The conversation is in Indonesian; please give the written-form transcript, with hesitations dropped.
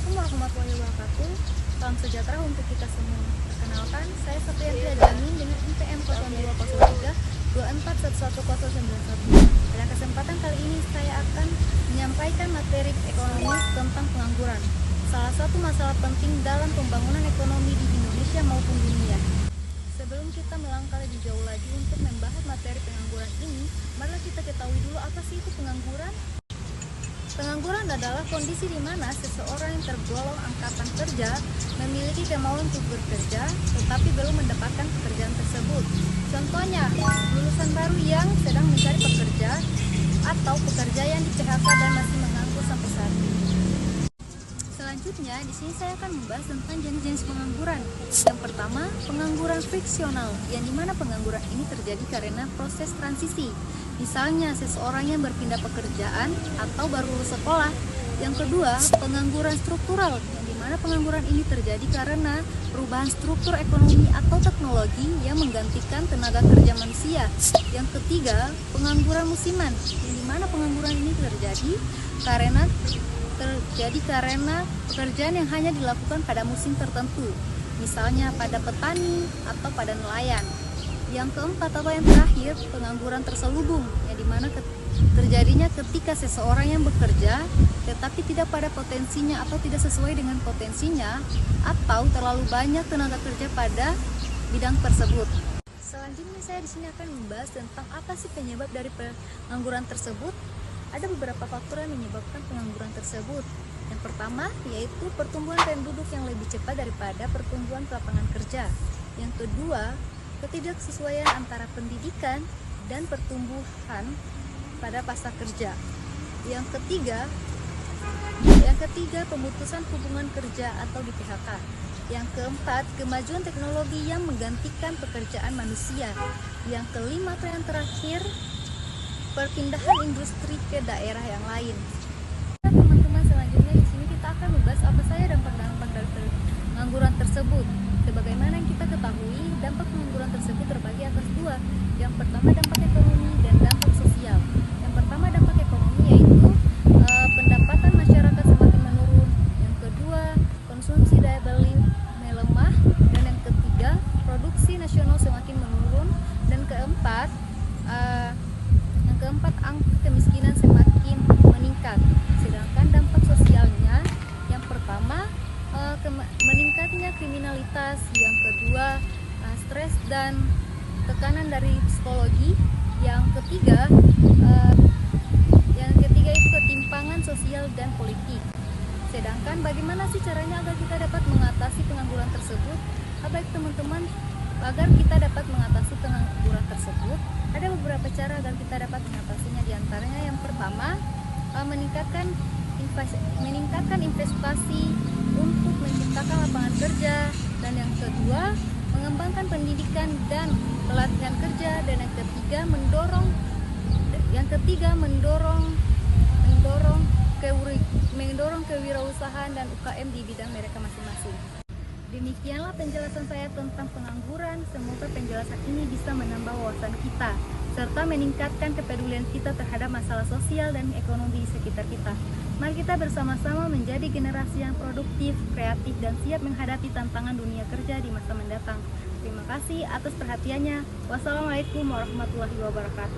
Assalamualaikum warahmatullahi wabarakatuh. Salam sejahtera untuk kita semua. Perkenalkan, saya Sapriyanti Adjamin dengan NPM 0203 24111091. Pada kesempatan kali ini saya akan menyampaikan materi ekonomi tentang pengangguran. Salah satu masalah penting dalam pembangunan ekonomi di Indonesia maupun dunia. Sebelum kita melangkah lebih jauh lagi untuk membahas materi pengangguran ini, marilah kita ketahui dulu apa sih itu pengangguran. Pengangguran adalah kondisi di mana seseorang yang tergolong angkatan kerja memiliki kemauan untuk bekerja, tetapi belum mendapatkan pekerjaan tersebut. Contohnya, lulusan baru yang sedang mencari pekerja atau pekerja yang di PHK dan masih menganggur sampai saat ini. Selanjutnya, di sini saya akan membahas tentang jenis-jenis pengangguran. Yang pertama, pengangguran friksional, yang dimana pengangguran ini terjadi karena proses transisi. Misalnya, seseorang yang berpindah pekerjaan atau baru lulus sekolah. Yang kedua, pengangguran struktural, yang dimana pengangguran ini terjadi karena perubahan struktur ekonomi atau teknologi yang menggantikan tenaga kerja manusia. Yang ketiga, pengangguran musiman, yang dimana pengangguran ini terjadi karena pekerjaan yang hanya dilakukan pada musim tertentu, misalnya pada petani atau pada nelayan. Yang keempat atau yang terakhir, pengangguran terselubung, yang dimana terjadinya ketika seseorang yang bekerja tetapi tidak pada potensinya atau tidak sesuai dengan potensinya, atau terlalu banyak tenaga kerja pada bidang tersebut. Selanjutnya saya di sini akan membahas tentang apa sih penyebab dari pengangguran tersebut. Ada beberapa faktor yang menyebabkan pengangguran tersebut. Yang pertama yaitu pertumbuhan penduduk yang lebih cepat daripada pertumbuhan lapangan kerja. Yang kedua, ketidaksesuaian antara pendidikan dan pertumbuhan pada pasar kerja. Yang ketiga, pemutusan hubungan kerja atau di PHK. Yang keempat, kemajuan teknologi yang menggantikan pekerjaan manusia. Yang kelima atau yang terakhir, perpindahan industri ke daerah yang lain. Teman-teman, selanjutnya di sini kita akan membahas apa saja dampak-dampak dari pengangguran tersebut. Sebagaimana yang kita ketahui, dampak pengangguran tersebut terbagi atas dua. Yang pertama, dampak ekonomi dan dampak sosial. Yang pertama, dampak ekonomi yaitu pendapatan masyarakat semakin menurun. Yang kedua, konsumsi daya beli melemah. Dan yang ketiga, produksi nasional semakin menurun. Dan keempat, angka kemiskinan semakin meningkat. Sedangkan dampak sosialnya, yang pertama, meningkatnya kriminalitas. Yang kedua, stres dan tekanan dari psikologi. Yang ketiga itu ketimpangan sosial dan politik. Sedangkan bagaimana sih caranya agar kita dapat mengatasi pengangguran tersebut? Baik teman-teman, agar kita dapat mengatasi pengangguran tersebut, ada beberapa cara agar kita dapat mengatasinya. Di antaranya yang pertama, meningkatkan investasi untuk menciptakan lapangan kerja. Dan yang kedua, mengembangkan pendidikan dan pelatihan kerja. Dan yang ketiga mendorong kewirausahaan dan UKM di bidang mereka masing-masing. Demikianlah penjelasan saya tentang pengangguran. Semoga penjelasan ini bisa menambah wawasan kita serta meningkatkan kepedulian kita terhadap masalah sosial dan ekonomi di sekitar kita. Mari kita bersama-sama menjadi generasi yang produktif, kreatif, dan siap menghadapi tantangan dunia kerja di masa mendatang. Terima kasih atas perhatiannya. Wassalamualaikum warahmatullahi wabarakatuh.